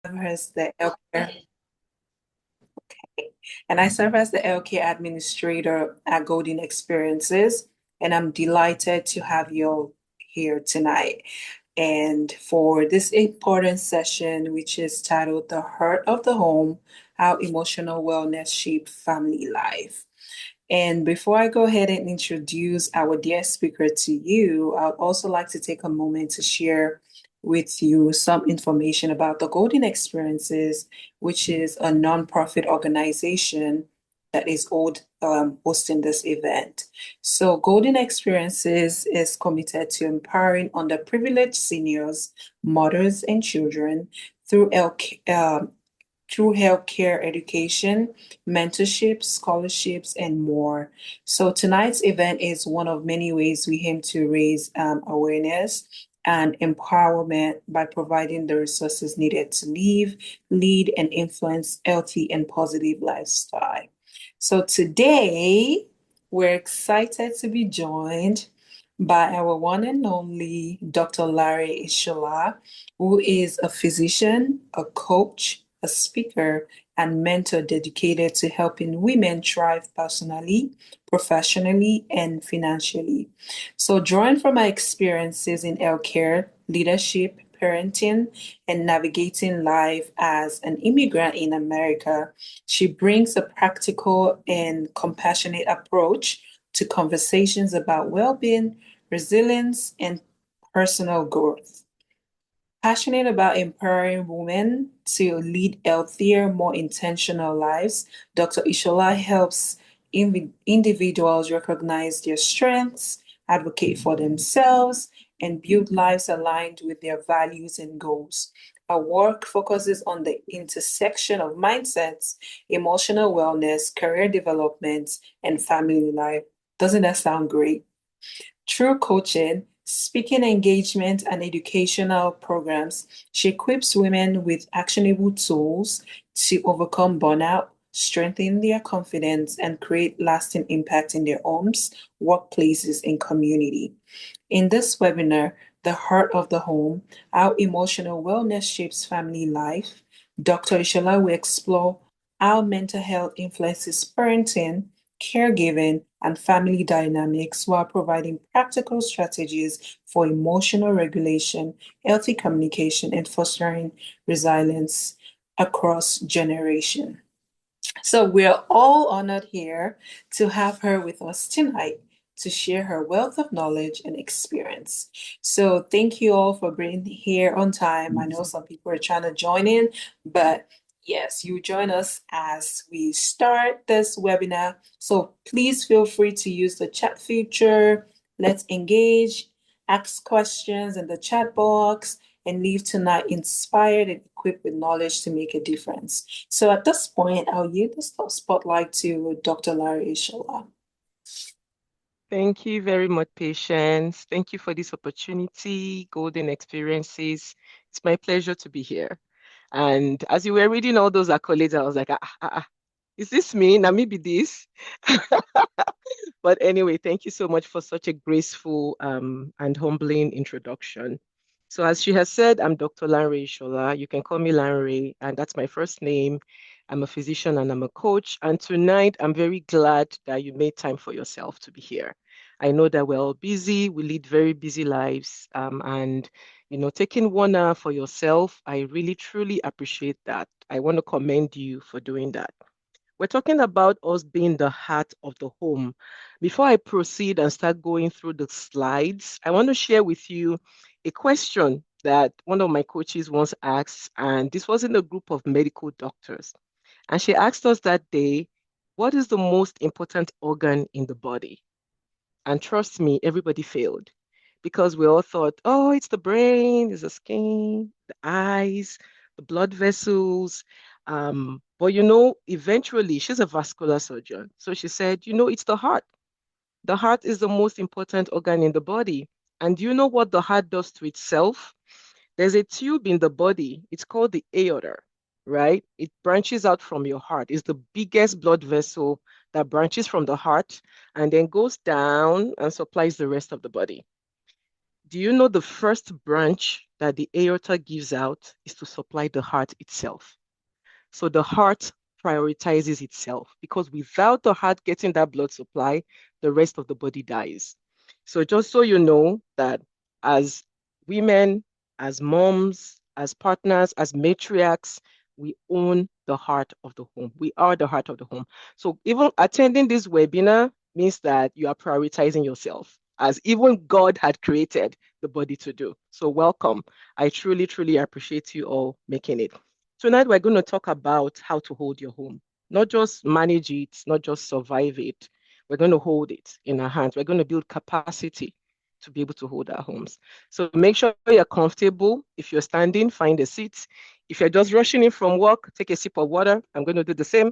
as the healthcare, and I serve as the healthcare administrator at Golden Experiences, and I'm delighted to have you all here tonight. And for this important session, which is titled The Heart of the Home, How Emotional Wellness Shape Family Life. And before I go ahead and introduce our dear speaker to you, I'd also like to take a moment to share with you some information about the Golden Experiences, which is a nonprofit organization that is hosting this event. So, Golden Experiences is committed to empowering underprivileged seniors, mothers, and children through healthcare education, mentorship, scholarships, and more. So tonight's event is one of many ways we aim to raise awareness and empowerment by providing the resources needed to live, lead, and influence healthy and positive lifestyle. So today, we're excited to be joined by our one and only Dr. Lanre Ishola, who is a physician, a coach, a speaker, and mentor dedicated to helping women thrive personally, professionally, and financially. So, drawing from my experiences in healthcare, leadership, parenting, and navigating life as an immigrant in America, she brings a practical and compassionate approach to conversations about well being, resilience, and personal growth. Passionate about empowering women to lead healthier, more intentional lives, Dr. Ishola helps individuals recognize their strengths, advocate for themselves, and build lives aligned with their values and goals. Her work focuses on the intersection of mindsets, emotional wellness, career development, and family life. Doesn't that sound great? Through coaching, speaking engagement, and educational programs, she equips women with actionable tools to overcome burnout, strengthen their confidence, and create lasting impact in their homes, workplaces, and community. In this webinar, The Heart of the Home, How Emotional Wellness Shapes Family Life, Dr. Ishola will explore how mental health influences parenting, caregiving, and family dynamics while providing practical strategies for emotional regulation, healthy communication, and fostering resilience across generation. So we're all honored here to have her with us tonight to share her wealth of knowledge and experience. So thank you all for being here on time. I know some people are trying to join in, but yes, you join us as we start this webinar. So please feel free to use the chat feature. Let's engage, ask questions in the chat box, and leave tonight inspired and equipped with knowledge to make a difference. So at this point, I'll yield the spotlight to Dr. Lanre Ishola. Thank you very much, Patience. Thank you for this opportunity, Golden Experiences. It's my pleasure to be here. And as you were reading all those accolades, I was like, is this me? Now maybe this. But anyway, thank you so much for such a graceful and humbling introduction. So as she has said, I'm Dr. Lanre Ishola. You can call me Lanre, and that's my first name. I'm a physician and I'm a coach. And tonight, I'm very glad that you made time for yourself to be here. I know that we're all busy. We lead very busy lives. And, taking 1 hour for yourself, I really, truly appreciate that. I want to commend you for doing that. We're talking about us being the heart of the home. Before I proceed and start going through the slides, I want to share with you a question that one of my coaches once asked, and this was in a group of medical doctors. And she asked us that day, what is the most important organ in the body? And trust me, everybody failed because we all thought, oh, it's the brain, it's the skin, the eyes, the blood vessels. But eventually she's a vascular surgeon. So she said, it's the heart. The heart is the most important organ in the body. And do you know what the heart does to itself? There's a tube in the body. It's called the aorta, right? It branches out from your heart. It's the biggest blood vessel that branches from the heart and then goes down and supplies the rest of the body. Do you know the first branch that the aorta gives out is to supply the heart itself? So the heart prioritizes itself because without the heart getting that blood supply, the rest of the body dies. So just so you know that as women, as moms, as partners, as matriarchs, we own the heart of the home. We are the heart of the home. So even attending this webinar means that you are prioritizing yourself as even God had created the body to do. So welcome. I truly, truly appreciate you all making it. Tonight, we're going to talk about how to hold your home, not just manage it, not just survive it. We're going to hold it in our hands. We're going to build capacity to be able to hold our homes. So make sure you're comfortable. If you're standing, find a seat. If you're just rushing in from work, take a sip of water. I'm going to do the same.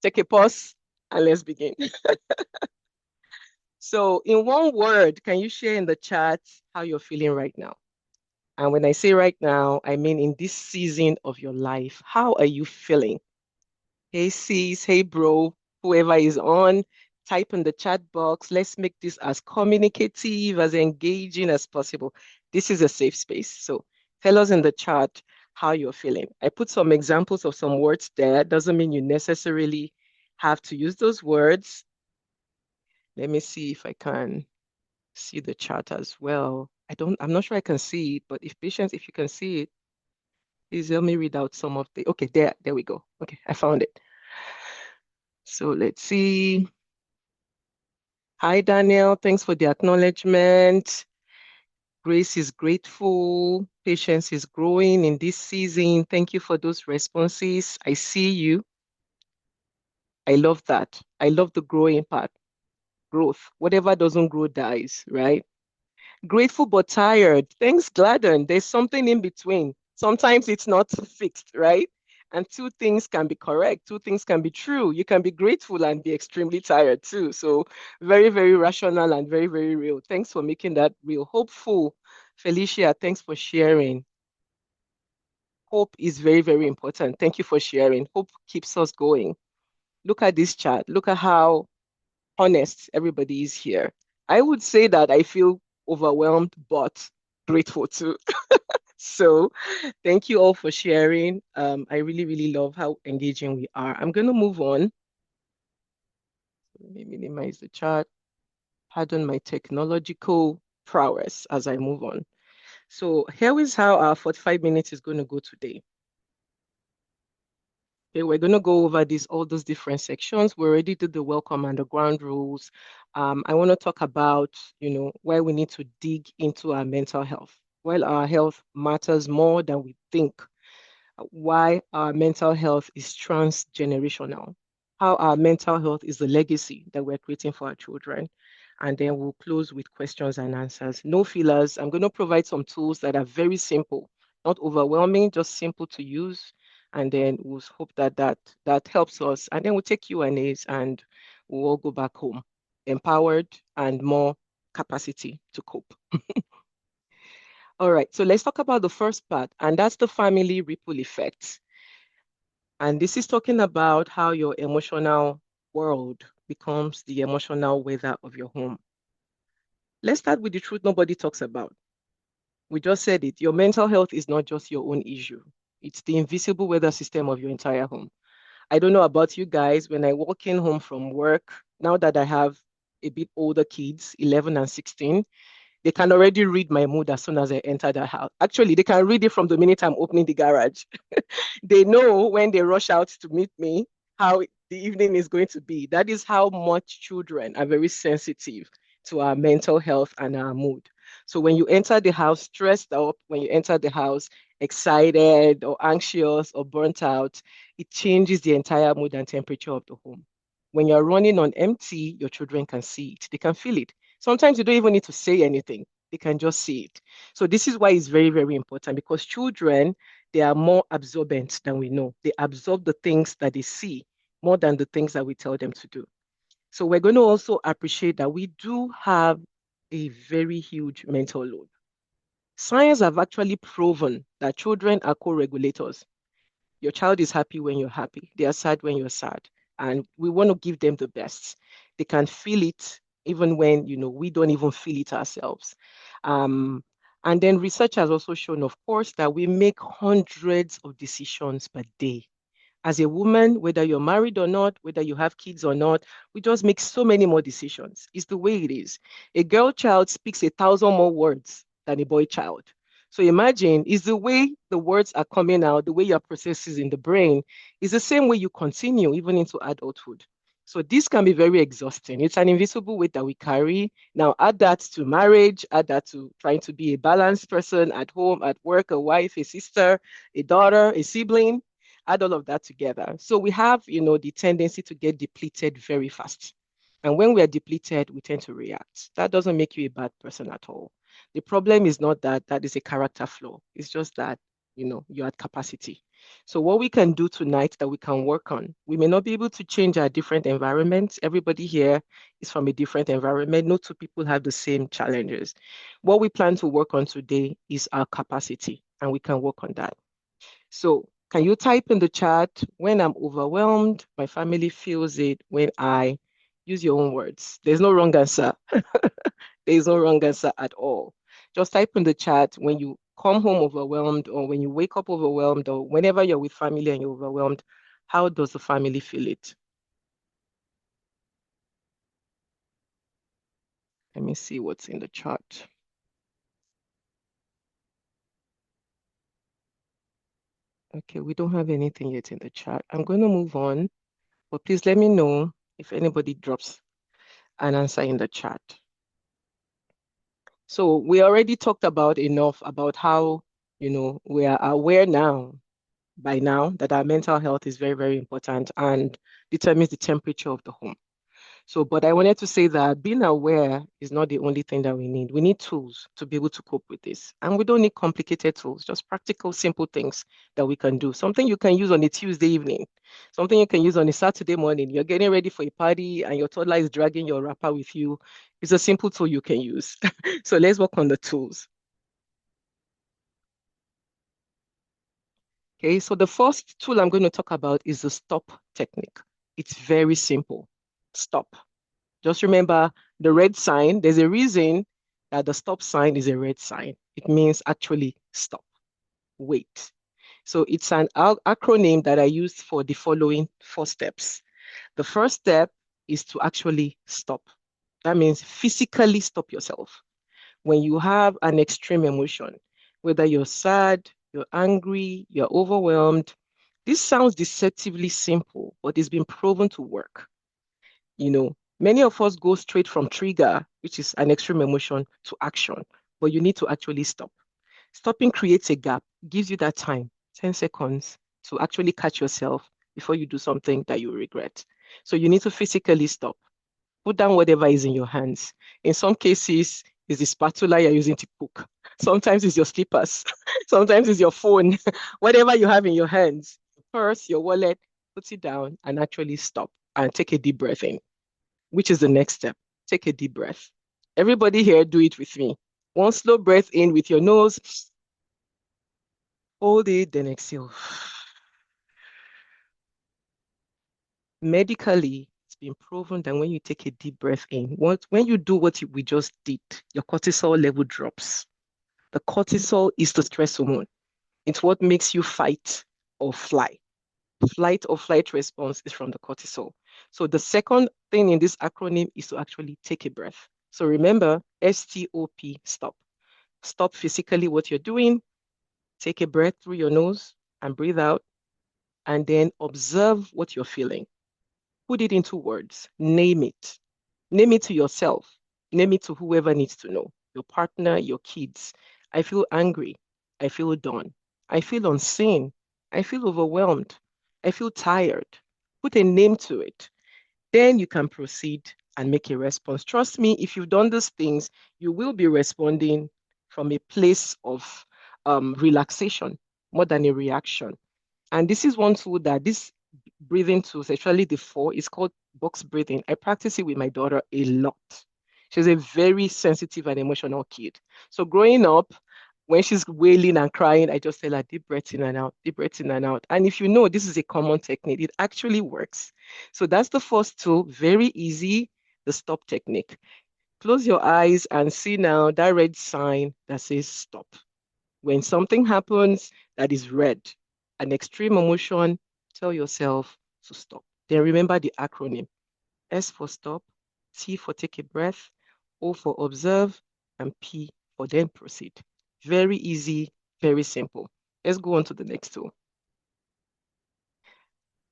Take a pause and let's begin. So, in one word, can you share in the chat how you're feeling right now? And when I say right now, I mean in this season of your life, how are you feeling? Hey sis, hey bro, whoever is on, type in the chat box. Let's make this as communicative, as engaging as possible. This is a safe space. So tell us in the chat how you're feeling. I put some examples of some words there. Doesn't mean you necessarily have to use those words. Let me see if I can see the chat as well. I'm not sure I can see it, but if patience, if you can see it, please help me read out some of the, okay, there we go. Okay, I found it. So let's see. Hi, Daniel. Thanks for the acknowledgement. Grace is grateful. Patience is growing in this season. Thank you for those responses. I see you. I love that. I love the growing part. Growth. Whatever doesn't grow dies, right? Grateful but tired. Thanks, Gladden. There's something in between. Sometimes it's not fixed, right? And two things can be correct. Two things can be true. You can be grateful and be extremely tired too. So very, very rational and very, very real. Thanks for making that real. Hopeful. Felicia, thanks for sharing. Hope is very, very important. Thank you for sharing. Hope keeps us going. Look at this chat. Look at how honest everybody is here. I would say that I feel overwhelmed, but grateful too. So thank you all for sharing. I really, really love how engaging we are. I'm going to move on. Let me minimize the chat. Pardon my technological prowess as I move on. So here is how our 45 minutes is going to go today. Okay, we're going to go over all those different sections. We already did the welcome and the ground rules. I want to talk about, why we need to dig into our mental health. Well, our health matters more than we think. Why our mental health is transgenerational, how our mental health is the legacy that we're creating for our children. And then we'll close with questions and answers. No fillers. I'm going to provide some tools that are very simple, not overwhelming, just simple to use. And then we'll hope that helps us. And then we'll take Q&As and we'll all go back home, empowered and more capacity to cope. All right, so let's talk about the first part, and that's the family ripple effect. And this is talking about how your emotional world becomes the emotional weather of your home. Let's start with the truth nobody talks about. We just said it. Your mental health is not just your own issue. It's the invisible weather system of your entire home. I don't know about you guys, when I walk in home from work, now that I have a bit older kids, 11 and 16, they can already read my mood as soon as I enter the house. Actually, they can read it from the minute I'm opening the garage. They know when they rush out to meet me how the evening is going to be. That is how much children are very sensitive to our mental health and our mood. So when you enter the house stressed up, when you enter the house excited or anxious or burnt out, it changes the entire mood and temperature of the home. When you're running on empty, your children can see it, they can feel it. Sometimes you don't even need to say anything, they can just see it. So this is why it's very, very important because children, they are more absorbent than we know. They absorb the things that they see more than the things that we tell them to do. So we're going to also appreciate that we do have a very huge mental load. Science have actually proven that children are co-regulators. Your child is happy when you're happy. They are sad when you're sad. And we want to give them the best. They can feel it even when, we don't even feel it ourselves. Um, and then research has also shown, of course, that we make hundreds of decisions per day. As a woman, whether you're married or not, whether you have kids or not, we just make so many more decisions. It's the way it is. A girl child speaks 1,000 more words than a boy child. So imagine, is the way the words are coming out, the way your processes in the brain, is the same way you continue even into adulthood. So this can be very exhausting. It's an invisible weight that we carry. Now add that to marriage, add that to trying to be a balanced person at home, at work, a wife, a sister, a daughter, a sibling, add all of that together. So we have, the tendency to get depleted very fast. And when we are depleted, we tend to react. That doesn't make you a bad person at all. The problem is not that that is a character flaw. It's just that, you're at capacity. So what we can do tonight that we can work on, we may not be able to change our different environments. Everybody here is from a different environment. No two people have the same challenges. What we plan to work on today is our capacity, and we can work on that. So can you type in the chat when I'm overwhelmed, my family feels it when I use your own words? There's no wrong answer. There's no wrong answer at all. Just type in the chat when you come home overwhelmed or when you wake up overwhelmed or whenever you're with family and you're overwhelmed, how does the family feel it? Let me see what's in the chat. Okay, we don't have anything yet in the chat. I'm going to move on, but please let me know if anybody drops an answer in the chat. So we already talked about enough about how, we are aware now, by now, that our mental health is very, very important and determines the temperature of the home. So, but I wanted to say that being aware is not the only thing that we need. We need tools to be able to cope with this. And we don't need complicated tools, just practical, simple things that we can do. Something you can use on a Tuesday evening, something you can use on a Saturday morning. You're getting ready for a party and your toddler is dragging your wrapper with you. It's a simple tool you can use. So let's work on the tools. Okay, so the first tool I'm going to talk about is the stop technique. It's very simple. Stop. Just remember the red sign. There's a reason that the stop sign is a red sign. It means actually stop, wait. So it's an acronym that I used for the following 4 steps. The first step is to actually stop. That means physically stop yourself. When you have an extreme emotion, whether you're sad, you're angry, you're overwhelmed, this sounds deceptively simple, but it's been proven to work. Many of us go straight from trigger, which is an extreme emotion, to action, but you need to actually stop. Stopping creates a gap, gives you that time, 10 seconds, to actually catch yourself before you do something that you regret. So you need to physically stop. Put down whatever is in your hands. In some cases, it's the spatula you're using to cook. Sometimes it's your slippers. Sometimes it's your phone. Whatever you have in your hands, your purse, your wallet, put it down and actually stop and take a deep breath in, which is the next step. Take a deep breath. Everybody here, do it with me. One slow breath in with your nose. Hold it, then exhale. Medically, it's been proven that when you take a deep breath in, when you do what we just did, your cortisol level drops. The cortisol is the stress hormone. It's what makes you fight or fly. Flight or flight response is from the cortisol. So the second thing in this acronym is to actually take a breath. So remember, STOP, stop. Stop physically what you're doing, take a breath through your nose and breathe out, and then observe what you're feeling. Put it into words, name it. Name it to yourself, name it to whoever needs to know, your partner, your kids. I feel angry. I feel done. I feel unseen. I feel overwhelmed. I feel tired. Put a name to it. Then you can proceed and make a response. Trust me, if you've done these things, you will be responding from a place of relaxation more than a reaction. And this is one tool that this breathing tool, especially the 4, is called box breathing. I practice it with my daughter a lot. She's a very sensitive and emotional kid. So growing up, when she's wailing and crying, I just tell her deep breath in and out, deep breath in and out. And if you know this is a common technique, it actually works. So that's the first tool, very easy, the stop technique. Close your eyes and see now that red sign that says stop. When something happens that is red, an extreme emotion, tell yourself to stop. Then remember the acronym: S for stop, T for take a breath, O for observe, and P for then proceed. Very easy, very simple. Let's go on to the next tool.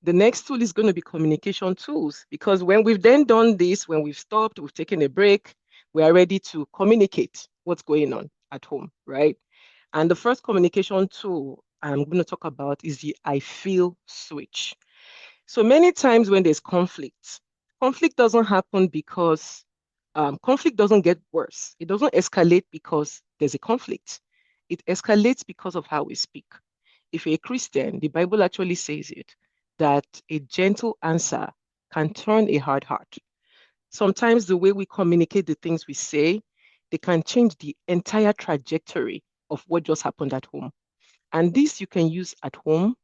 The next tool is going to be communication tools, because when we've then done this, when we've stopped, we've taken a break, we are ready to communicate what's going on at home, right? And the first communication tool I'm going to talk about is the I feel switch. So many times when there's conflict, conflict doesn't happen because conflict doesn't get worse. It doesn't escalate because there's a conflict. It escalates because of how we speak. If you're a Christian, the Bible actually says it, that a gentle answer can turn a hard heart. Sometimes the way we communicate the things we say, they can change the entire trajectory of what just happened at home. And this you can use at home,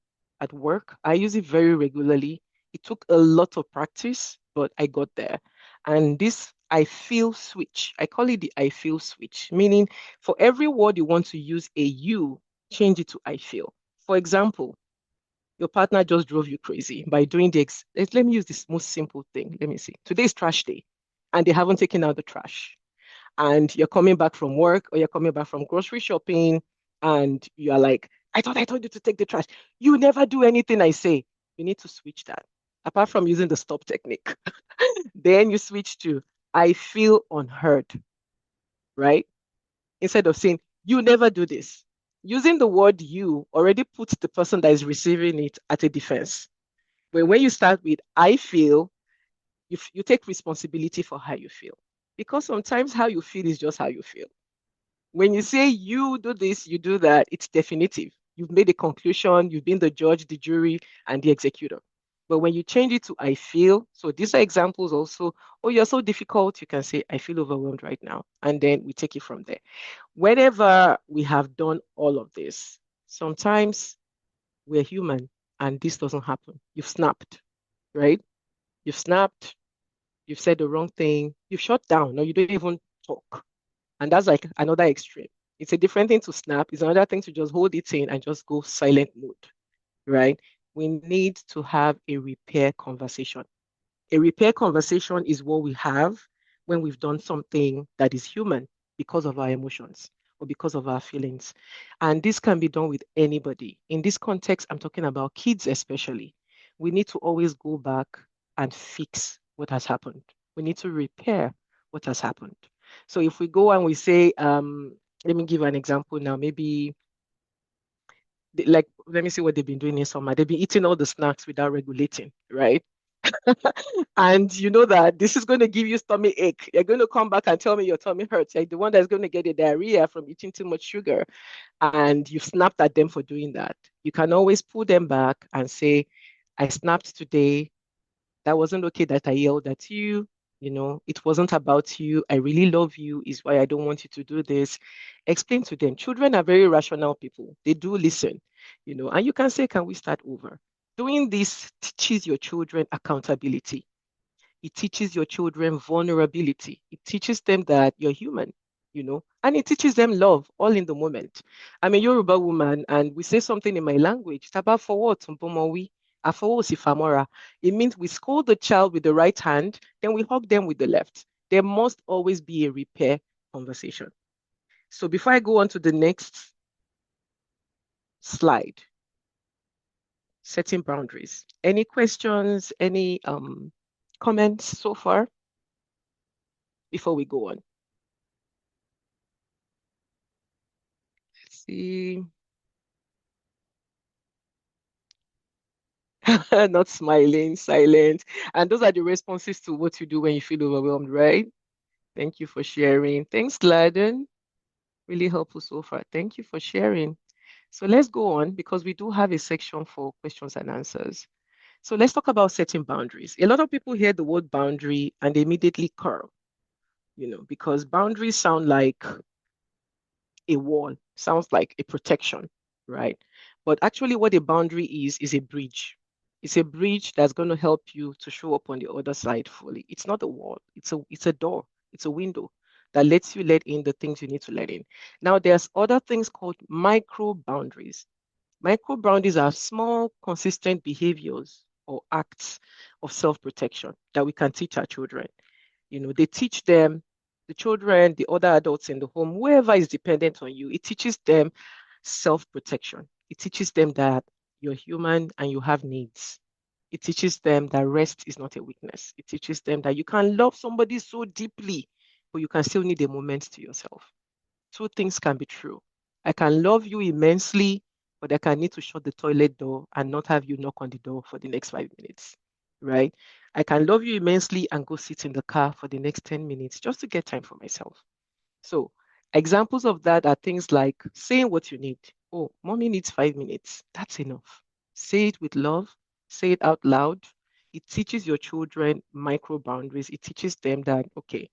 at work. I use it very regularly. It took a lot of practice, but I got there. And this I feel switch, I call it the I feel switch, meaning for every word you want to use a you, change it to I feel. For example, your partner just drove you crazy by doing let me use this most simple thing. Let me see. Today's trash day, and they haven't taken out the trash, and you're coming back from work or you're coming back from grocery shopping, and you're like, I thought I told you to take the trash. You never do anything I say. You need to switch that. Apart from using the stop technique, then you switch to I feel unheard, right? Instead of saying, you never do this. Using the word you already puts the person that is receiving it at a defense. But when you start with I feel, you take responsibility for how you feel. Because sometimes how you feel is just how you feel. When you say you do this, you do that, it's definitive. You've made a conclusion, you've been the judge, the jury, and the executor. But when you change it to I feel, so these are examples also, oh, you're so difficult, you can say, I feel overwhelmed right now. And then we take it from there. Whenever we have done all of this, sometimes we're human and this doesn't happen. You've snapped, right? You've snapped, you've said the wrong thing, you've shut down, or you don't even talk. And that's like another extreme. It's a different thing to snap. It's another thing to just hold it in and just go silent mode, right? We need to have a repair conversation. A repair conversation is what we have when we've done something that is human because of our emotions or because of our feelings. And this can be done with anybody. In this context, I'm talking about kids especially. We need to always go back and fix what has happened. We need to repair what has happened. So if we go and we say, let me give an example now, maybe like, let me see what they've been doing in summer. They've been eating all the snacks without regulating, right? And you know that this is going to give you stomach ache. You're going to come back and tell me your tummy hurts. Like the one that's going to get a diarrhea from eating too much sugar. And you've snapped at them for doing that. You can always pull them back and say, I snapped today. That wasn't okay that I yelled at you. You know, it wasn't about you. I really love you, is why I don't want you to do this. Explain to them. Children are very rational people. They do listen, and you can say, can we start over? Doing this teaches your children accountability. It teaches your children vulnerability. It teaches them that you're human, and it teaches them love all in the moment. I'm a Yoruba woman, and we say something in my language. Taba for what? Mpomowi, afowo si famora. It means we scold the child with the right hand, then we hug them with the left. There must always be a repair conversation. So before I go on to the next slide, setting boundaries. Any questions, any comments so far before we go on? Let's see. Not smiling, silent. And those are the responses to what you do when you feel overwhelmed, right? Thank you for sharing. Thanks, Gladden. Really helpful so far. Thank you for sharing. So let's go on because we do have a section for questions and answers. So let's talk about setting boundaries. A lot of people hear the word boundary and they immediately curl, because boundaries sound like a wall, sounds like a protection, right? But actually, what a boundary is a bridge. It's a bridge that's going to help you to show up on the other side fully. It's not a wall, it's a door, it's a window that lets you let in the things you need to let in. Now, there's other things called micro boundaries. Micro boundaries are small, consistent behaviors or acts of self-protection that we can teach our children. They teach them, the children, the other adults in the home, whoever is dependent on you, it teaches them self-protection. It teaches them that you're human and you have needs. It teaches them that rest is not a weakness. It teaches them that you can love somebody so deeply, but you can still need a moment to yourself. Two things can be true. I can love you immensely, but I can need to shut the toilet door and not have you knock on the door for the next 5 minutes, right? I can love you immensely and go sit in the car for the next 10 minutes just to get time for myself. So, examples of that are things like saying what you need. Oh, mommy needs 5 minutes. That's enough. Say it with love, say it out loud. It teaches your children micro boundaries. It teaches them that, okay,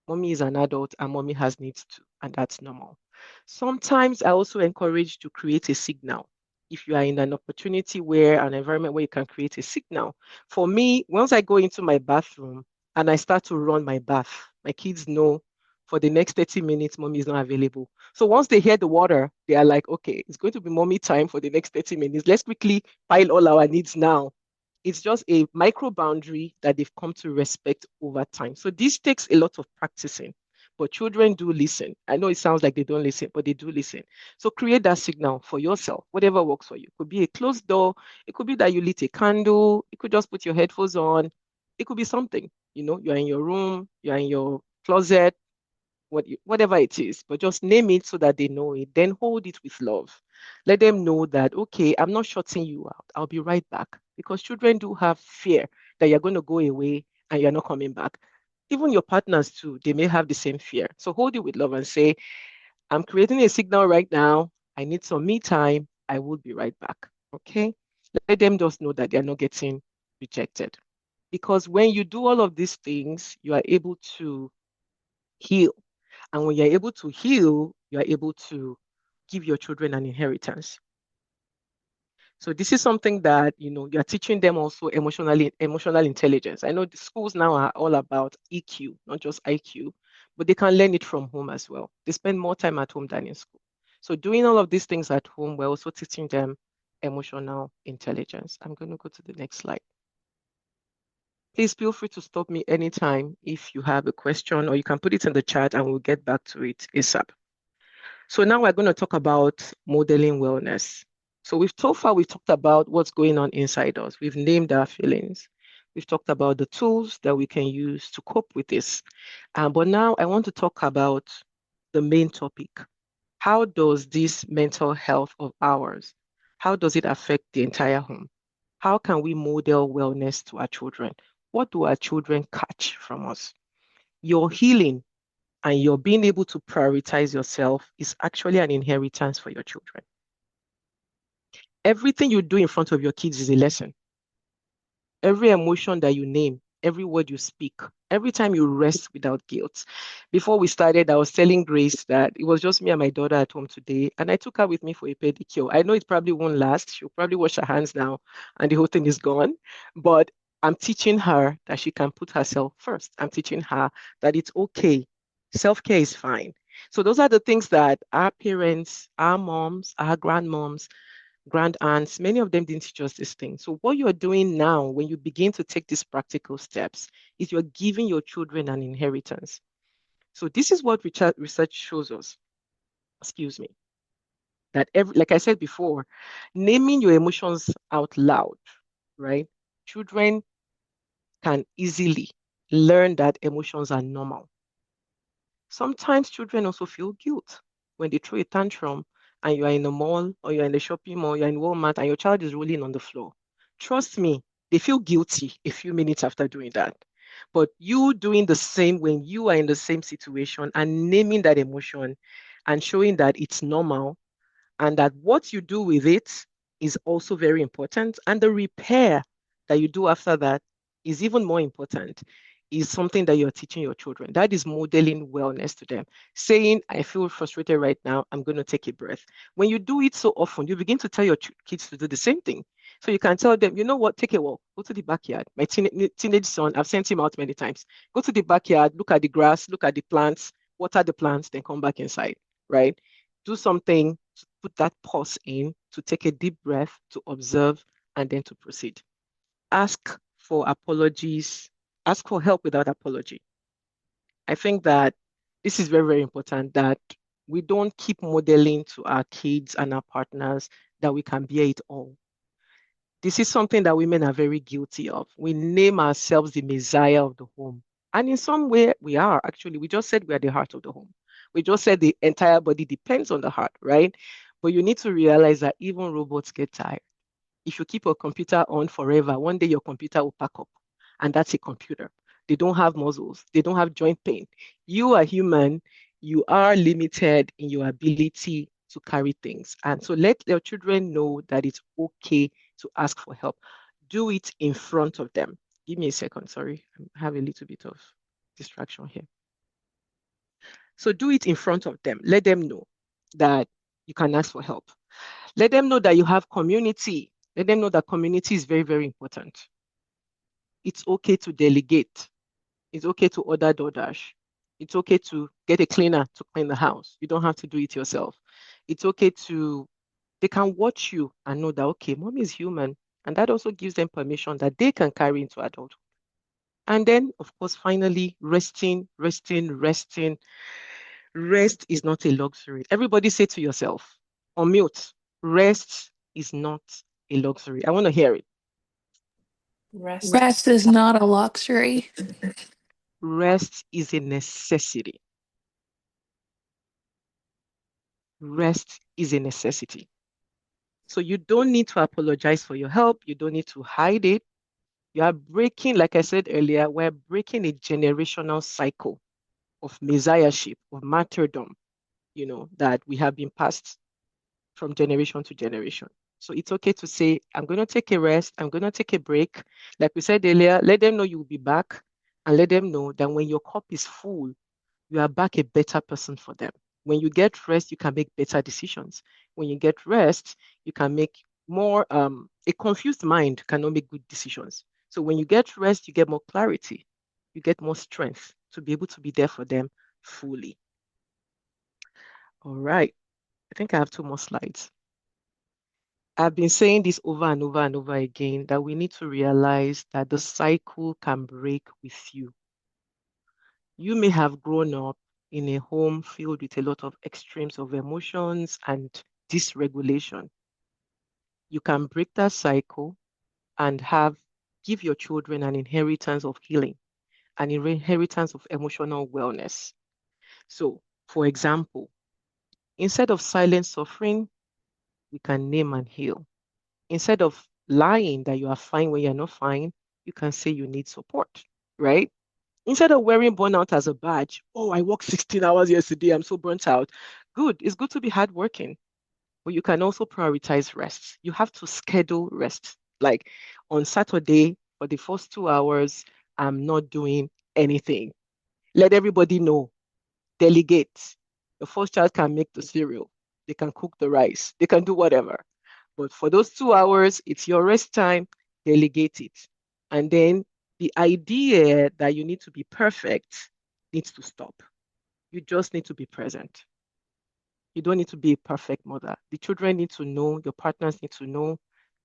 mommy is an adult and mommy has needs too, and that's normal. Sometimes I also encourage to create a signal. If you are in an opportunity where an environment where you can create a signal. For me, once I go into my bathroom and I start to run my bath, my kids know for the next 30 minutes, mommy is not available. So once they hear the water, they are like, okay, it's going to be mommy time for the next 30 minutes. Let's quickly pile all our needs now. It's just a micro boundary that they've come to respect over time. So this takes a lot of practicing, but children do listen. I know it sounds like they don't listen, but they do listen. So create that signal for yourself, whatever works for you. It could be a closed door. It could be that you lit a candle. You could just put your headphones on. It could be something, you're in your room, you're in your closet, whatever it is, but just name it so that they know it. Then hold it with love. Let them know that, okay, I'm not shutting you out. I'll be right back. Because children do have fear that you're going to go away and you're not coming back. Even your partners too, they may have the same fear. So hold it with love and say, I'm creating a signal right now. I need some me time. I will be right back. Okay? Let them just know that they're not getting rejected. Because when you do all of these things, you are able to heal. And when you're able to heal, you're able to give your children an inheritance. So this is something that you're teaching them also emotional intelligence. I know the schools now are all about EQ, not just IQ, but they can learn it from home as well. They spend more time at home than in school. So doing all of these things at home, we're also teaching them emotional intelligence. I'm going to go to the next slide. Please feel free to stop me anytime if you have a question, or you can put it in the chat and we'll get back to it ASAP. So now we're going to talk about modeling wellness. So we've talked about what's going on inside us. We've named our feelings. We've talked about the tools that we can use to cope with this. But now I want to talk about the main topic. How does this mental health of ours, how does it affect the entire home? How can we model wellness to our children? What do our children catch from us? Your healing and your being able to prioritize yourself is actually an inheritance for your children. Everything you do in front of your kids is a lesson. Every emotion that you name, every word you speak, every time you rest without guilt. Before we started, I was telling Grace that it was just me and my daughter at home today, and I took her with me for a pedicure. I know it probably won't last. She'll probably wash her hands now, and the whole thing is gone. But I'm teaching her that she can put herself first. I'm teaching her that it's okay. Self-care is fine. So those are the things that our parents, our moms, our grandmoms, grand aunts, many of them didn't teach us this thing. So what you're doing now, when you begin to take these practical steps, is you're giving your children an inheritance. So this is what research shows us, excuse me, that like I said before, naming your emotions out loud, right? Children can easily learn that emotions are normal. Sometimes children also feel guilt when they throw a tantrum and you are in a mall or you're in the shopping mall, you're in Walmart and your child is rolling on the floor. Trust me, they feel guilty a few minutes after doing that. But you doing the same when you are in the same situation and naming that emotion and showing that it's normal and that what you do with it is also very important. And the repair that you do after that is even more important, is something that you're teaching your children. That is modeling wellness to them. Saying, I feel frustrated right now, I'm going to take a breath. When you do it so often, you begin to tell your kids to do the same thing. So you can tell them, you know what, take a walk, go to the backyard. My teenage son, I've sent him out many times. Go to the backyard, look at the grass, look at the plants, water the plants, then come back inside, right? Do something to put that pause in, to take a deep breath, to observe, and then to proceed. Ask for apologies, ask for help without apology. I think that this is very, very important that we don't keep modeling to our kids and our partners that we can bear it all. This is something that women are very guilty of. We name ourselves the messiah of the home. And in some way, we are actually. We just said we are the heart of the home. We just said the entire body depends on the heart, right? But you need to realize that even robots get tired. If you keep your computer on forever, one day your computer will pack up. And that's a computer. They don't have muscles, they don't have joint pain. You are human, you are limited in your ability to carry things. And so let your children know that it's okay to ask for help. Do it in front of them. Give me a second, sorry. I have a little bit of distraction here. So do it in front of them. Let them know that you can ask for help. Let them know that you have community. Let them know that community is very, very important. It's okay to delegate. It's okay to order DoorDash. It's okay to get a cleaner to clean the house. You don't have to do it yourself. It's okay to, they can watch you and know that, okay, mom is human. And that also gives them permission that they can carry into adulthood. And then, of course, finally, resting, resting, resting. Rest is not a luxury. Everybody say to yourself, on mute, rest is not a luxury. I want to hear it. Rest. Rest is not a luxury. Rest is a necessity. Rest is a necessity. So you don't need to apologize for your help. You don't need to hide it. You are breaking, like I said earlier, we're breaking a generational cycle of messiahship, of martyrdom, that we have been passed from generation to generation. So it's okay to say, I'm going to take a rest. I'm going to take a break. Like we said earlier, let them know you'll be back and let them know that when your cup is full, you are back a better person for them. When you get rest, you can make better decisions. When you get rest, you can make more, a confused mind cannot make good decisions. So when you get rest, you get more clarity, you get more strength to be able to be there for them fully. All right. I think I have two more slides. I've been saying this over and over and over again that we need to realize that the cycle can break with you. You may have grown up in a home filled with a lot of extremes of emotions and dysregulation. You can break that cycle and give your children an inheritance of healing, an inheritance of emotional wellness. So, for example, instead of silent suffering, we can name and heal. Instead of lying that you are fine when you're not fine, you can say you need support, right? Instead of wearing burnout as a badge, oh, I worked 16 hours yesterday, I'm so burnt out. Good, it's good to be hardworking, but you can also prioritize rest. You have to schedule rest. Like on Saturday, for the first 2 hours, I'm not doing anything. Let everybody know, delegate. The first child can make the cereal, they can cook the rice, they can do whatever. But for those 2 hours, it's your rest time, delegate it. And then the idea that you need to be perfect needs to stop. You just need to be present. You don't need to be a perfect mother. The children need to know, your partners need to know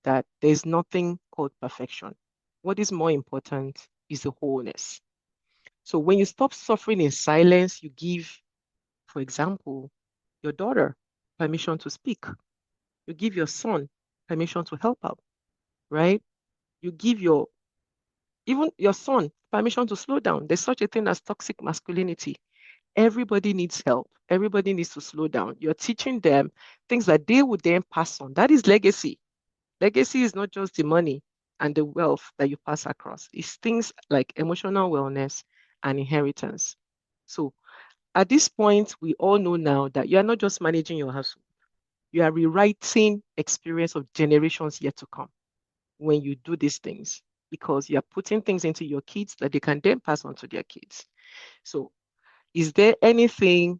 that there's nothing called perfection. What is more important is the wholeness. So when you stop suffering in silence, you give, for example, your daughter permission to speak. You give your son permission to help out, right? You give even your son permission to slow down. There's such a thing as toxic masculinity. Everybody needs help. Everybody needs to slow down. You're teaching them things that they would then pass on. That is legacy. Legacy is not just the money and the wealth that you pass across. It's things like emotional wellness and inheritance. So at this point, we all know now that you are not just managing your household. You are rewriting experience of generations yet to come when you do these things because you're putting things into your kids that they can then pass on to their kids. So, is there anything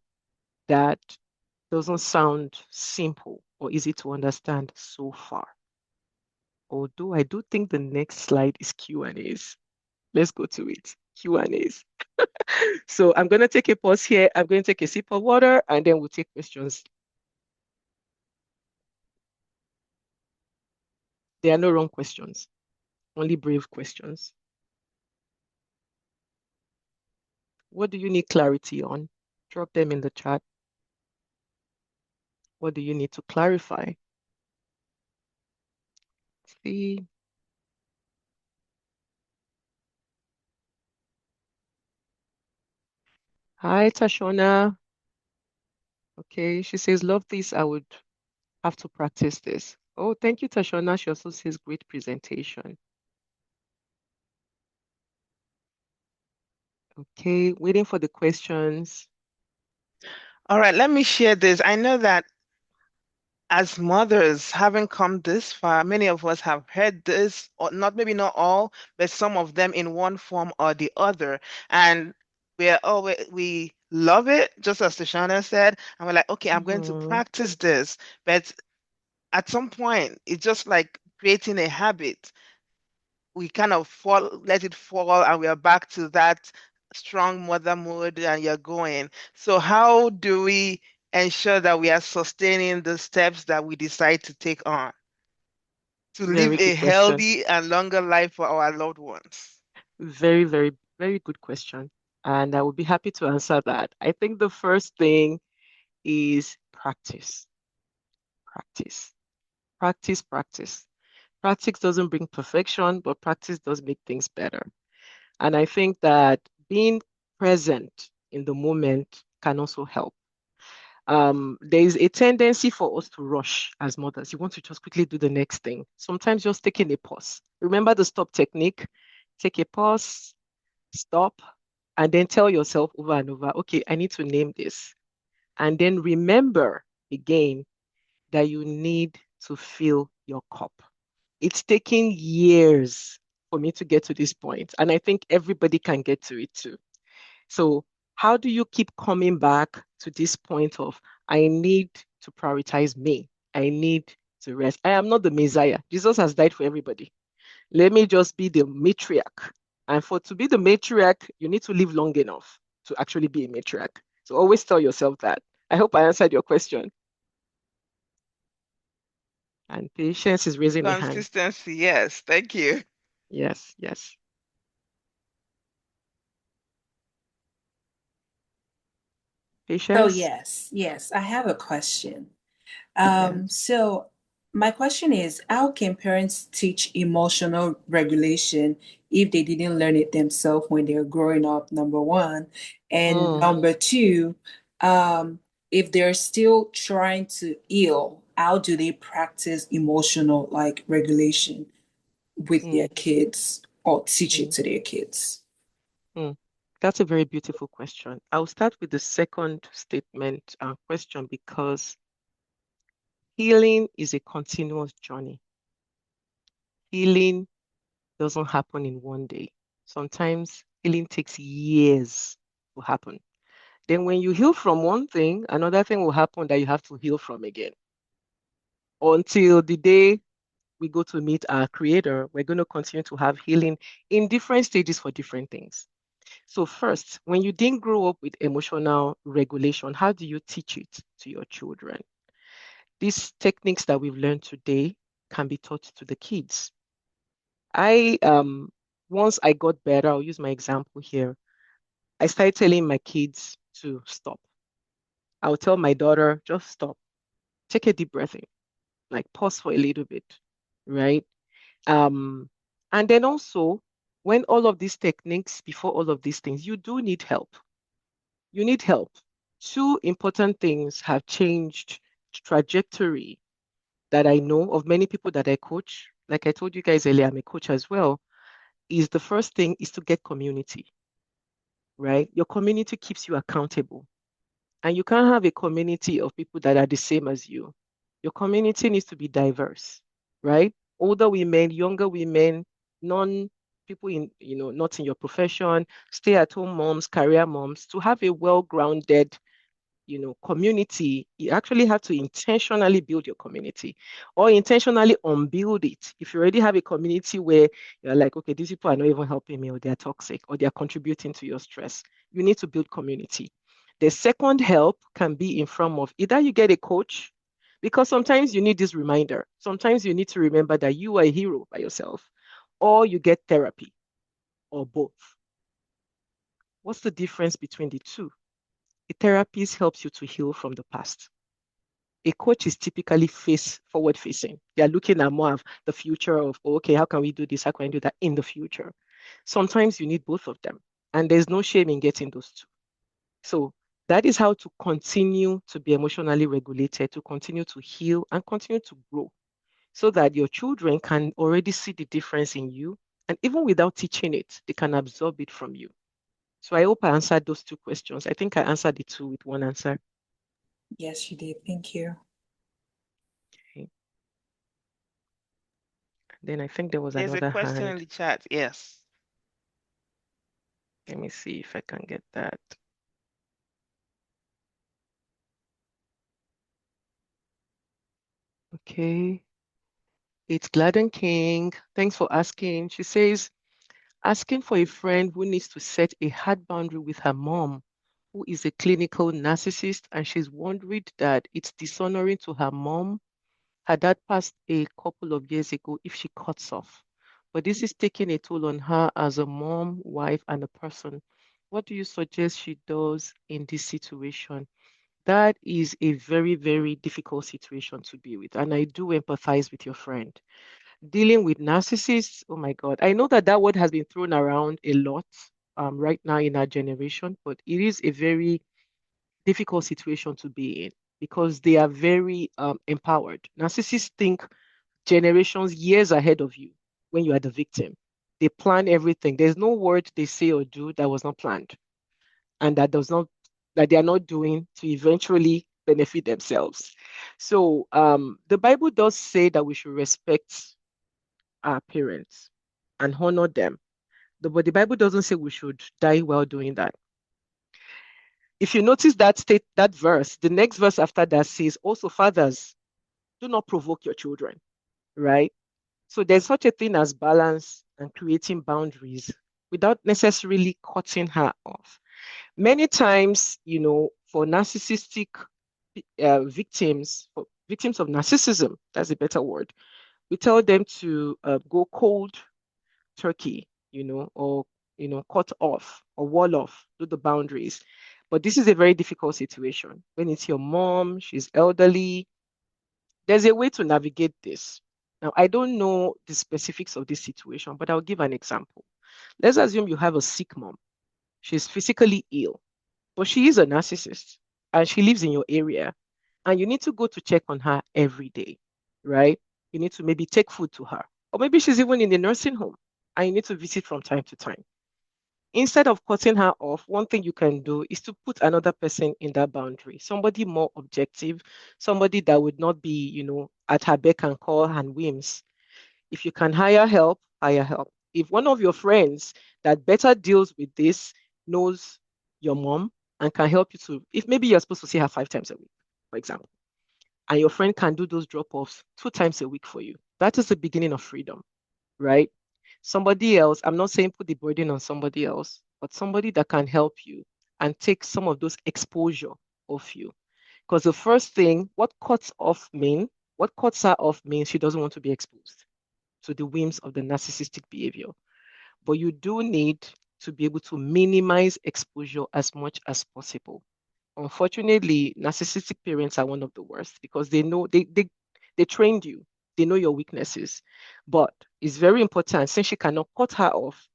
that doesn't sound simple or easy to understand so far? Although I do think the next slide is Q&As. Let's go to it. Q&As. So I'm going to take a pause here. I'm going to take a sip of water and then we'll take questions. There are no wrong questions, only brave questions. What do you need clarity on? Drop them in the chat. What do you need to clarify? See. Hi, Tashona. Okay, she says, love this. I would have to practice this. Oh, thank you, Tashona. She also says, great presentation. Okay, waiting for the questions. All right, let me share this. I know that as mothers, having come this far, many of us have heard this, or not maybe not all, but some of them in one form or the other. And we love it, just as Tashana said, and we're like, okay, I'm going to Mhm. practice this. But at some point, it's just like creating a habit. We kind of let it fall, and we are back to that strong mother mode, and you're going. So how do we ensure that we are sustaining the steps that we decide to take on to live Very a good question. healthy and longer life for our loved ones? Very, very, very good question. And I will be happy to answer that. I think the first thing is practice, practice, practice, practice. Practice doesn't bring perfection, but practice does make things better. And I think that being present in the moment can also help. There is a tendency for us to rush as mothers. You want to just quickly do the next thing. Sometimes just taking a pause. Remember the stop technique? Take a pause, stop, and then tell yourself over and over, okay, I need to name this. And then remember again that you need to fill your cup. It's taken years for me to get to this point, and I think everybody can get to it too. So, how do you keep coming back to this point of, I need to prioritize me? I need to rest. I am not the Messiah. Jesus has died for everybody. Let me just be the matriarch. And for to be the matriarch, you need to live long enough to actually be a matriarch. So always tell yourself that. I hope I answered your question. And patience is raising a hand. Consistency, yes. Thank you. Yes, yes. So Patience. yes, I have a question. Yes. So my question is, how can parents teach emotional regulation if they didn't learn it themselves when they're growing up, number one? And Mm, number two, if they're still trying to heal, how do they practice emotional like regulation with their mm, kids or teach it mm, to their kids? mm. That's a very beautiful question. I'll start with the second statement and question because healing is a continuous journey. Healing doesn't happen in one day. Sometimes healing takes years to happen. Then when you heal from one thing, another thing will happen that you have to heal from again. Until the day we go to meet our creator, we're going to continue to have healing in different stages for different things. So first, when you didn't grow up with emotional regulation, how do you teach it to your children? These techniques that we've learned today can be taught to the kids. I once I got better, I'll use my example here. I started telling my kids to stop. I'll tell my daughter, just stop, take a deep breath in, like pause for a little bit, right? Um, and then also, when all of these techniques, before all of these things, you do need help. You need help. Two important things have changed trajectory that I know of many people that I coach. Like I told you guys earlier, I'm a coach as well. Is the first thing is to get community, right? Your community keeps you accountable. And you can't have a community of people that are the same as you. Your community needs to be diverse, right? Older women, younger women, non people in, not in your profession, stay-at-home moms, career moms, to have a well-grounded community, you actually have to intentionally build your community or intentionally unbuild it. If you already have a community where you're like, okay, these people are not even helping me, or they're toxic, or they're contributing to your stress, you need to build community. The second help can be in form of either you get a coach, because sometimes you need this reminder. Sometimes you need to remember that you are a hero by yourself, or you get therapy, or both. What's the difference between the two? A therapist helps you to heal from the past. A coach is typically forward facing. They are looking at more of the future of, oh, okay, how can we do this? How can we do that in the future? Sometimes you need both of them. And there's no shame in getting those two. So that is how to continue to be emotionally regulated, to continue to heal and continue to grow so that your children can already see the difference in you. And even without teaching it, they can absorb it from you. So I hope I answered those two questions. I think I answered the two with one answer. Yes, you did. Thank you. Okay. Then I think there was There's a another question in hand. the chat. Yes. Let me see if I can get that. Okay. It's Gladden King. Thanks for asking. She says, asking for a friend who needs to set a hard boundary with her mom, who is a clinical narcissist, and she's worried that it's dishonoring to her mom. Her dad passed a couple of years ago if she cuts off. But this is taking a toll on her as a mom, wife, and a person. What do you suggest she does in this situation? That is a very, very difficult situation to be with. And I do empathize with your friend. Dealing with narcissists, oh my God. I know that that word has been thrown around a lot right now in our generation, but it is a very difficult situation to be in because they are very empowered. Narcissists think generations, years ahead of you when you are the victim. They plan everything. There's no word they say or do that was not planned and that they are not doing to eventually benefit themselves. So the Bible does say that we should respect our parents and honor them. But the Bible doesn't say we should die while doing that. If you notice that verse, the next verse after that says, also fathers, do not provoke your children, right? So there's such a thing as balance and creating boundaries without necessarily cutting her off. Many times, for narcissistic victims of narcissism, that's a better word, we tell them to go cold turkey, or, cut off or wall off, do the boundaries. But this is a very difficult situation. When it's your mom, she's elderly, there's a way to navigate this. Now, I don't know the specifics of this situation, but I'll give an example. Let's assume you have a sick mom. She's physically ill, but she is a narcissist and she lives in your area. And you need to go to check on her every day, right? You need to maybe take food to her. Or maybe she's even in the nursing home and you need to visit from time to time. Instead of cutting her off, one thing you can do is to put another person in that boundary, somebody more objective, somebody that would not be, at her beck and call and whims. If you can hire help, hire help. If one of your friends that better deals with this knows your mom and can help you to, if maybe you're supposed to see her 5 times a week, for example, and your friend can do those drop-offs 2 times a week for you, that is the beginning of freedom, right? Somebody else, I'm not saying put the burden on somebody else, but somebody that can help you and take some of those exposure off you. Because the first thing, what cuts her off means she doesn't want to be exposed to the whims of the narcissistic behavior. But you do need to be able to minimize exposure as much as possible. Unfortunately, narcissistic parents are one of the worst because they know they trained you, they know your weaknesses. But it's very important since she cannot cut her off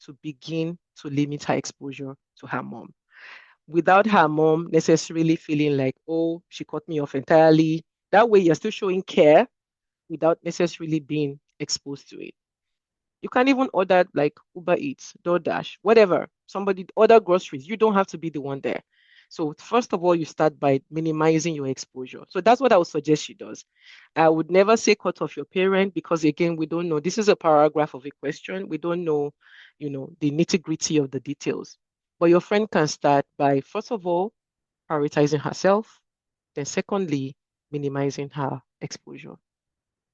to begin to limit her exposure to her mom. Without her mom necessarily feeling like, oh, she cut me off entirely. That way you're still showing care without necessarily being exposed to it. You can even order like Uber Eats, DoorDash, whatever. Somebody order groceries. You don't have to be the one there. So first of all, you start by minimizing your exposure. So that's what I would suggest she does. I would never say cut off your parent because again, we don't know. This is a paragraph of a question. We don't know, the nitty-gritty of the details. But your friend can start by, first of all, prioritizing herself. Then secondly, minimizing her exposure.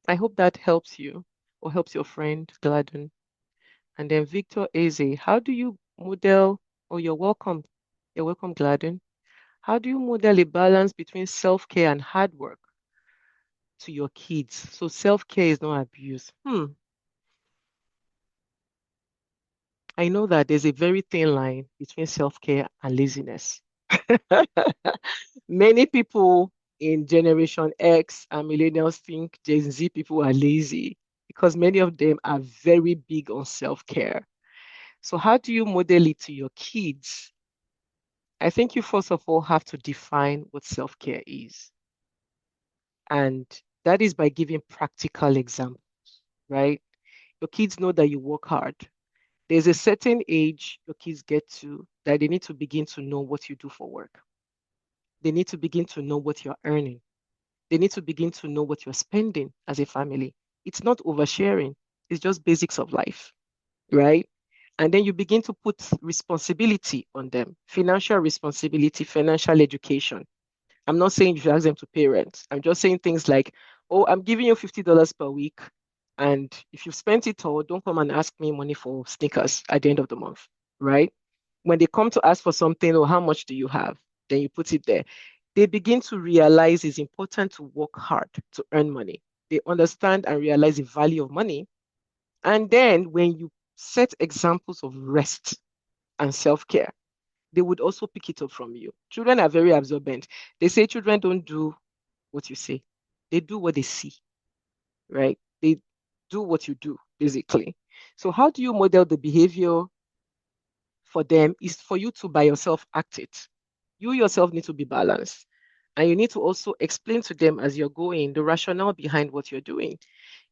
I hope that helps you or helps your friend Gladden. And then Victor Eze, how do you model, or you're welcome, Gladden. How do you model a balance between self-care and hard work to your kids? So self-care is not abuse. I know that there's a very thin line between self-care and laziness. Many people in Generation X and millennials think Gen Z people are lazy because many of them are very big on self-care. So how do you model it to your kids? I think you first of all have to define what self-care is. And that is by giving practical examples, right? Your kids know that you work hard. There's a certain age your kids get to that they need to begin to know what you do for work. They need to begin to know what you're earning. They need to begin to know what you're spending as a family. It's not oversharing, it's just basics of life, right? And then you begin to put responsibility on them, financial responsibility, financial education. I'm not saying you should ask them to pay rent. I'm just saying things like, oh, I'm giving you $50 per week. And if you've spent it all, don't come and ask me money for sneakers at the end of the month, right? When they come to ask for something, or how much do you have? Then you put it there. They begin to realize it's important to work hard to earn money. They understand and realize the value of money. And then when you set examples of rest and self-care, they would also pick it up from you. Children are very absorbent. They say children don't do what you say, they do what they see, right? They do what you do, basically. So, how do you model the behavior for them? Is for you to by yourself act it. You yourself need to be balanced. And you need to also explain to them as you're going the rationale behind what you're doing.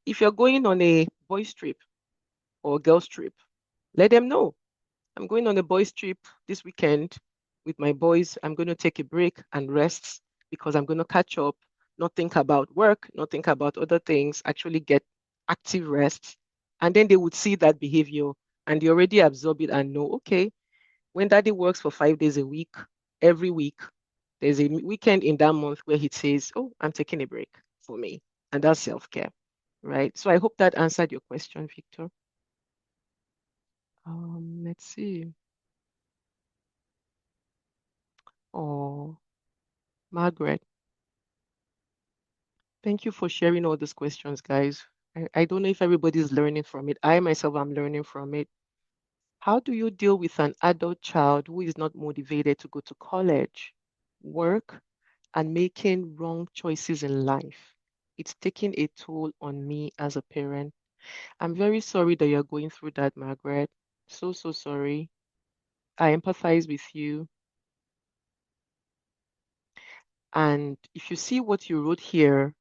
If you're going on a boys' trip or a girls' trip, let them know I'm going on a boys' trip this weekend with my boys. I'm going to take a break and rest because I'm going to catch up, not think about work, not think about other things, actually get active rest. And then they would see that behavior and they already absorb it and know, okay, when daddy works for 5 days a week, every week, there's a weekend in that month where he says, oh, I'm taking a break for me. And that's self-care, right? So I hope that answered your question, Victor. Let's see. Oh, Margaret, thank you for sharing all these questions, guys. I don't know if everybody's learning from it. I myself am learning from it. How do you deal with an adult child who is not motivated to go to college, work, and making wrong choices in life? It's taking a toll on me as a parent. I'm very sorry that you're going through that, Margaret. So, so sorry. I empathize with you. And if you see what you wrote here,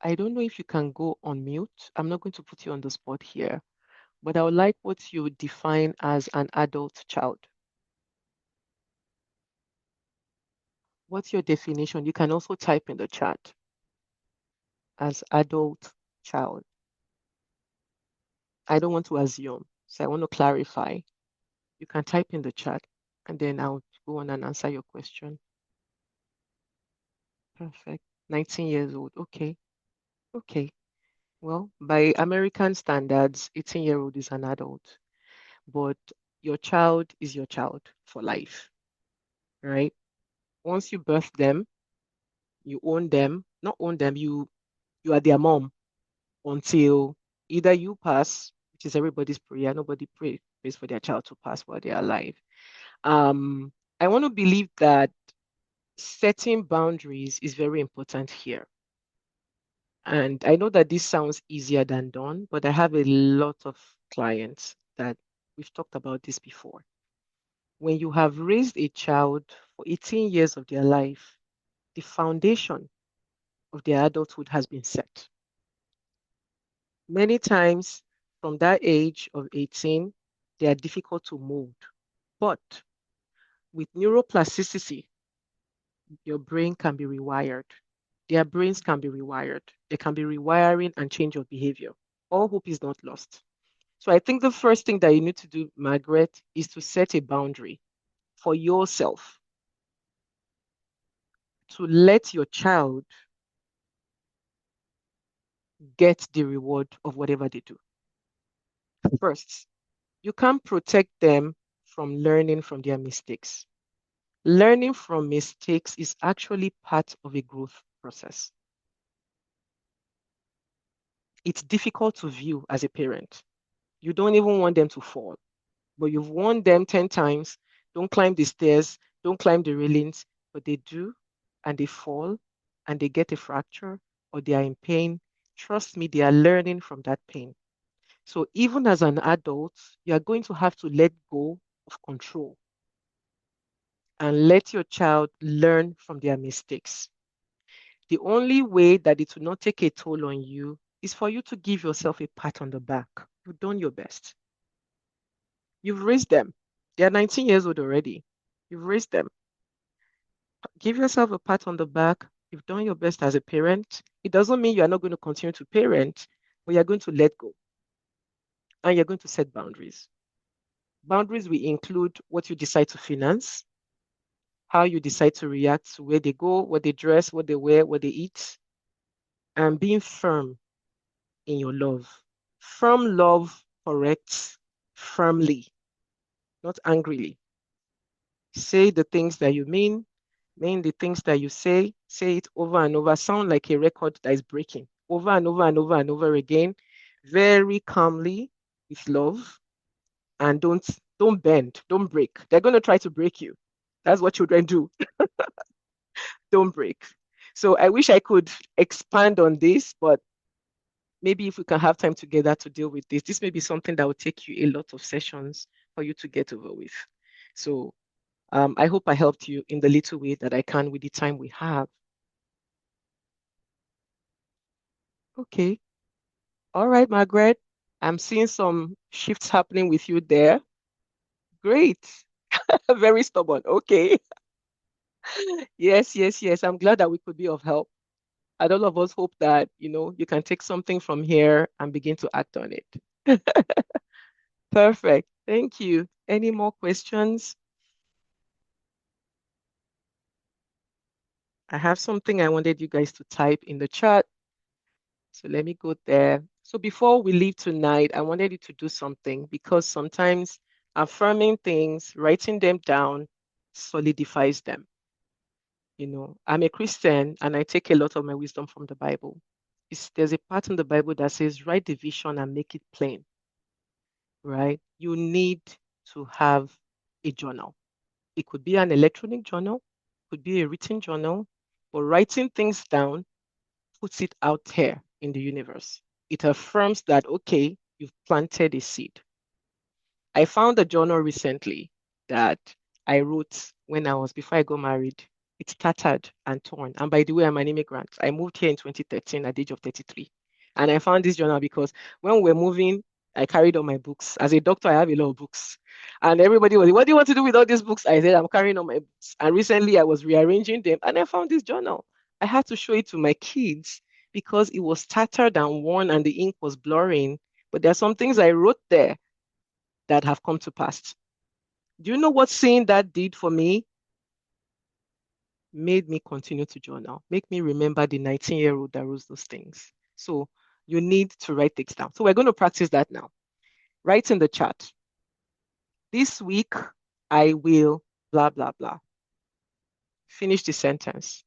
I don't know if you can go on mute. I'm not going to put you on the spot here, but I would like what you define as an adult child. What's your definition? You can also type in the chat as adult child. I don't want to assume, so I want to clarify. You can type in the chat and then I'll go on and answer your question. Perfect. 19 years old. Okay. Okay. Well, by American standards, 18-year-old is an adult, but your child is your child for life, right? Once you birth them, you own them, not own them, you are their mom until either you pass, which is everybody's prayer, nobody prays for their child to pass while they're alive. Um, I want to believe that setting boundaries is very important here. And I know that this sounds easier than done, but I have a lot of clients that we've talked about this before. When you have raised a child for 18 years of their life, the foundation of their adulthood has been set. Many times from that age of 18, they are difficult to mold. But with neuroplasticity, your brain can be rewired. Their brains can be rewired. They can be rewiring and change your behavior. All hope is not lost. So I think the first thing that you need to do, Margaret, is to set a boundary for yourself. to let your child get the reward of whatever they do. First, you can't protect them from learning from their mistakes. Learning from mistakes is actually part of a growth process. It's difficult to view as a parent. You don't even want them to fall, but you've warned them 10 times, don't climb the stairs, don't climb the railings, but they do, and they fall, and they get a fracture, or they are in pain. Trust me, they are learning from that pain. So even as an adult, you are going to have to let go of control and let your child learn from their mistakes. The only way that it will not take a toll on you is for you to give yourself a pat on the back. You've done your best. You've raised them. They are 19 years old already. You've raised them. Give yourself a pat on the back. You've done your best as a parent. It doesn't mean you are not going to continue to parent, but you're going to let go and you're going to set boundaries. Boundaries will include what you decide to finance, how you decide to react to where they go, what they dress, what they wear, what they eat, and being firm in your love. Firm love corrects firmly, not angrily. Say the things that you mean the things that you say it over and over, sound like a record that is breaking over and over and over and over again, very calmly with love, and don't bend, don't break. They're going to try to break you. That's what children do. Don't break. So I wish I could expand on this, but maybe if we can have time together to deal with this, this may be something that will take you a lot of sessions for you to get over with. So I hope I helped you in the little way that I can with the time we have. Okay. All right, Margaret. I'm seeing some shifts happening with you there. Great. Very stubborn. Okay. Yes, yes, yes. I'm glad that we could be of help. And all of us hope that, you can take something from here and begin to act on it. Perfect. Thank you. Any more questions? I have something I wanted you guys to type in the chat. So let me go there. So before we leave tonight, I wanted you to do something because sometimes affirming things, writing them down, solidifies them. I'm a Christian and I take a lot of my wisdom from the Bible. There's a part in the Bible that says, write the vision and make it plain, right? You need to have a journal. It could be an electronic journal, could be a written journal, but writing things down puts it out there in the universe. It affirms that, okay, you've planted a seed. I found a journal recently that I wrote before I got married. It's tattered and torn. And by the way, I'm an immigrant. I moved here in 2013 at the age of 33. And I found this journal because when we were moving, I carried all my books. As a doctor, I have a lot of books. And everybody was, what do you want to do with all these books? I said, I'm carrying all my books. And recently I was rearranging them and I found this journal. I had to show it to my kids because it was tattered and worn and the ink was blurring. But there are some things I wrote there that have come to pass. Do you know what seeing that did for me? Made me continue to journal, make me remember the 19-year-old that wrote those things. So you need to write things down. So we're going to practice that now. Write in the chat. This week, I will blah, blah, blah. Finish the sentence.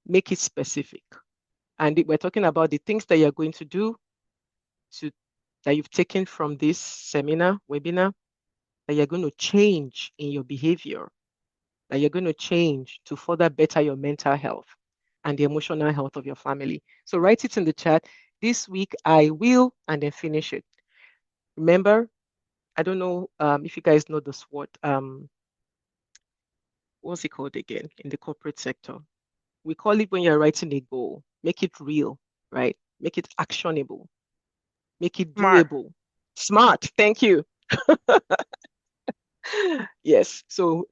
Make it specific. And we're talking about the things that you're going to do that you've taken from this webinar, that you're going to change in your behavior, that you're going to change to further better your mental health and the emotional health of your family. So write it in the chat. This week I will, and then finish it. Remember, I don't know if you guys know the SWOT. What's it called again in the corporate sector? We call it when you're writing a goal, make it real, right? Make it actionable, make it Smart. doable. Smart. Thank you. Yes. So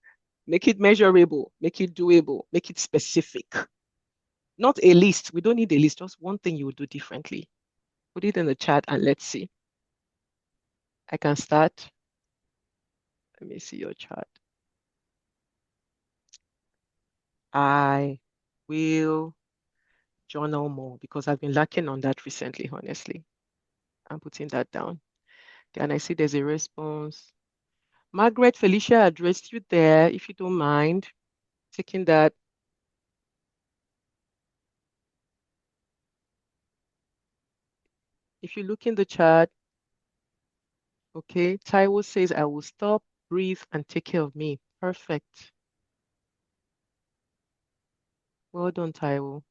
make it measurable, make it doable, make it specific. Not a list. We don't need a list. Just one thing you would do differently. Put it in the chat and let's see. I can start. Let me see your chat. I will journal more because I've been lacking on that recently, honestly. I'm putting that down. And I see there's a response. Margaret, Felicia addressed you there, if you don't mind taking that. If you look in the chat, okay, Taiwo says, I will stop, breathe, and take care of me. Perfect. Well done, Taiwo.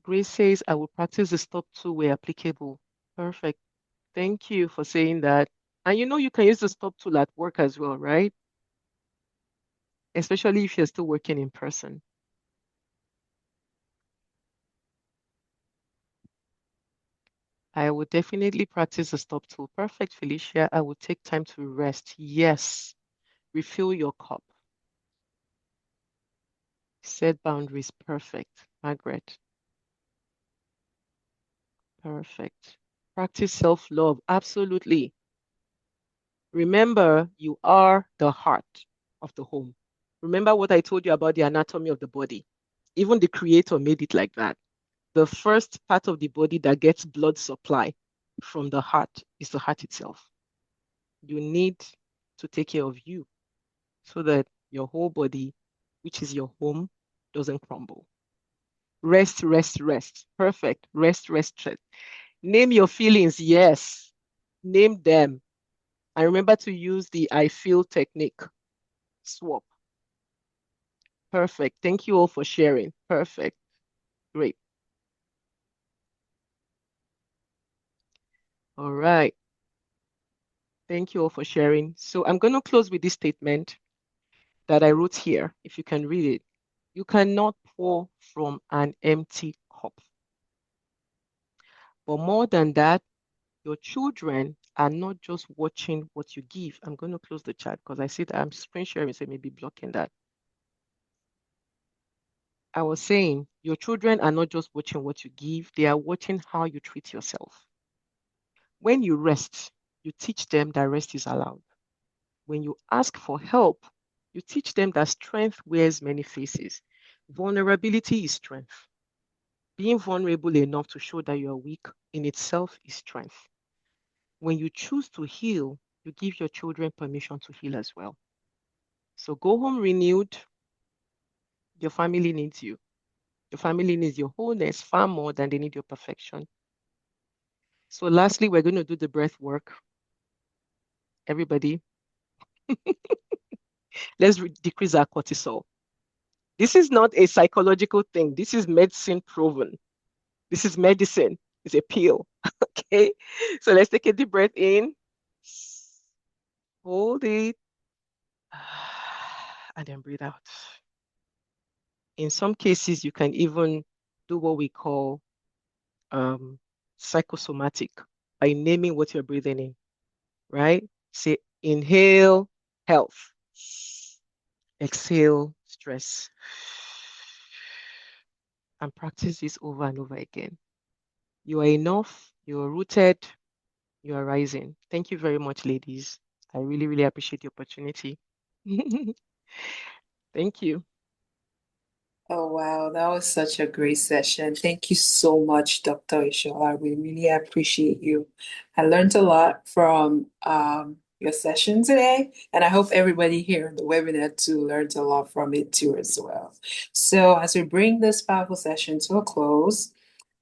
Grace says, I will practice the stop too where applicable. Perfect. Thank you for saying that. And you know you can use the stop tool at work as well, right? Especially if you're still working in person. I will definitely practice the stop tool. Perfect, Felicia. I will take time to rest. Yes. Refill your cup. Set boundaries. Perfect. Margaret. Perfect. Practice self-love. Absolutely. Remember, you are the heart of the home. Remember what I told you about the anatomy of the body. Even the creator made it like that. The first part of the body that gets blood supply from the heart is the heart itself. You need to take care of you so that your whole body, which is your home, doesn't crumble. Rest, rest, rest. Perfect. Rest, rest, rest. Name your feelings. Yes. Name them. And remember to use the I feel technique. Swap. Perfect. Thank you all for sharing. Perfect. Great. All right. Thank you all for sharing. So I'm going to close with this statement that I wrote here, if you can read it. You cannot pour from an empty cup. But more than that, your children are not just watching what you give. I'm going to close the chat because I see that I'm screen sharing, so maybe blocking that. I was saying your children are not just watching what you give, they are watching how you treat yourself. When you rest, you teach them that rest is allowed. When you ask for help, you teach them that strength wears many faces. Vulnerability is strength. Being vulnerable enough to show that you are weak in itself is strength. When you choose to heal, you give your children permission to heal as well. So go home renewed. Your family needs you. Your family needs your wholeness far more than they need your perfection. So lastly, we're going to do the breath work. Everybody, let's decrease our cortisol. This is not a psychological thing. This is medicine proven. This is medicine. It's a pill. Okay. So let's take a deep breath in. Hold it. And then breathe out. In some cases, you can even do what we call psychosomatic by naming what you're breathing in, right? Say inhale, health. Exhale, stress. And practice this over and over again. You are enough, you are rooted, you are rising. Thank you very much, ladies. I really, really appreciate the opportunity. Thank you. Oh, wow. That was such a great session. Thank you so much, Dr. Ishola. We really appreciate you. I learned a lot from your session today, and I hope everybody here in the webinar too learned a lot from it too as well. So as we bring this powerful session to a close,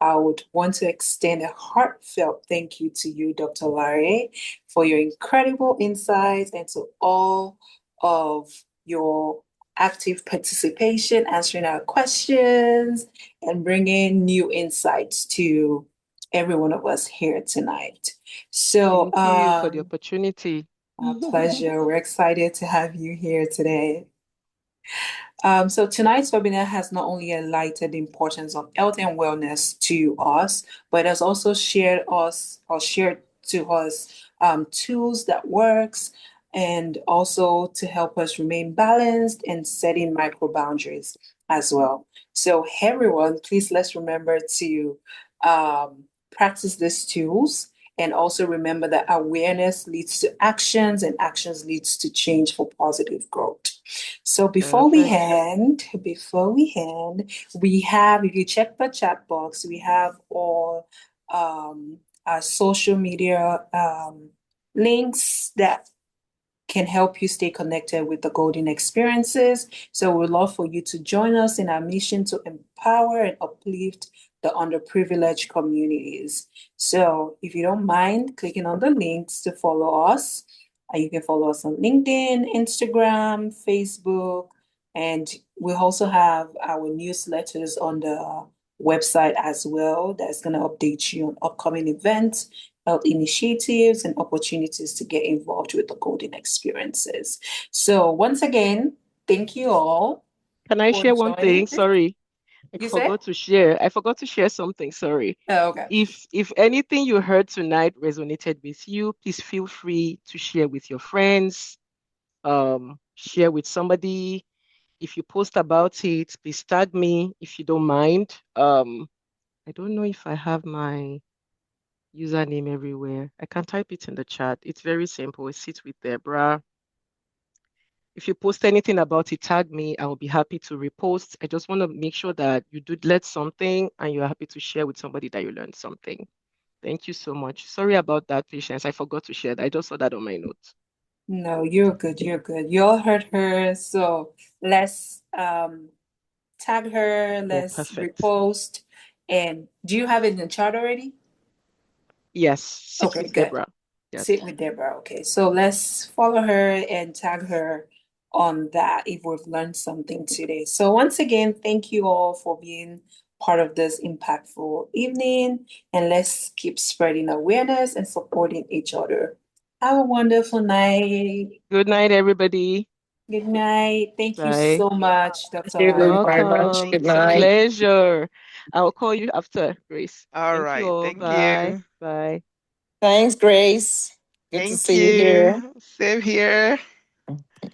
I would want to extend a heartfelt thank you to you, Dr. Lanre, for your incredible insights and to all of your active participation, answering our questions, and bringing new insights to every one of us here tonight. So, Thank you for the opportunity. our pleasure. We're excited to have you here today. So tonight's webinar has not only highlighted the importance of health and wellness to us, but has also shared to us tools that works and also to help us remain balanced and setting micro boundaries as well. So everyone, please let's remember to practice these tools And also remember that awareness leads to actions and actions leads to change for positive growth. So Perfect. we have, if you check the chat box, we have all our social media links that can help you stay connected with the golden experiences. So we'd love for you to join us in our mission to empower and uplift the underprivileged communities. So if you don't mind clicking on the links to follow us, you can follow us on LinkedIn, Instagram, Facebook, and we also have our newsletters on the website as well that's going to update you on upcoming events, health initiatives, and opportunities to get involved with the golden experiences. So once again, thank you all Can I for share one thing? joining. Sorry, I You said? forgot to share. I forgot to share something. Sorry. Oh, okay. If anything you heard tonight resonated with you, please feel free to share with your friends, share with somebody. If you post about it, please tag me if you don't mind. I don't know if I have my username everywhere. I can type it in the chat. It's very simple. It sits with Deborah. If you post anything about it, tag me. I will be happy to repost. I just want to make sure that you did learn something and you're happy to share with somebody that you learned something. Thank you so much. Sorry about that, Patience. I forgot to share that. I just saw that on my notes. No, you're good. You're good. You all heard her. So let's tag her, Oh, let's perfect. repost. And do you have it in the chat already? Yes, sit Okay, with good. Deborah. Yes. Sit with Deborah. Okay, so let's follow her and tag her on that if we've learned something today. So once again, thank you all for being part of this impactful evening, and let's keep spreading awareness and supporting each other. Have a wonderful night. Good night, everybody. Good night. Thank you Bye. so much, Dr. Thank You're you Lanre. very much. welcome. Good Thank It's a night. you. pleasure. I'll call you after, Grace. All Thank you right. all. Thank Bye. you. Bye. Thanks, Grace. Good to Thank see you here. you. Same here.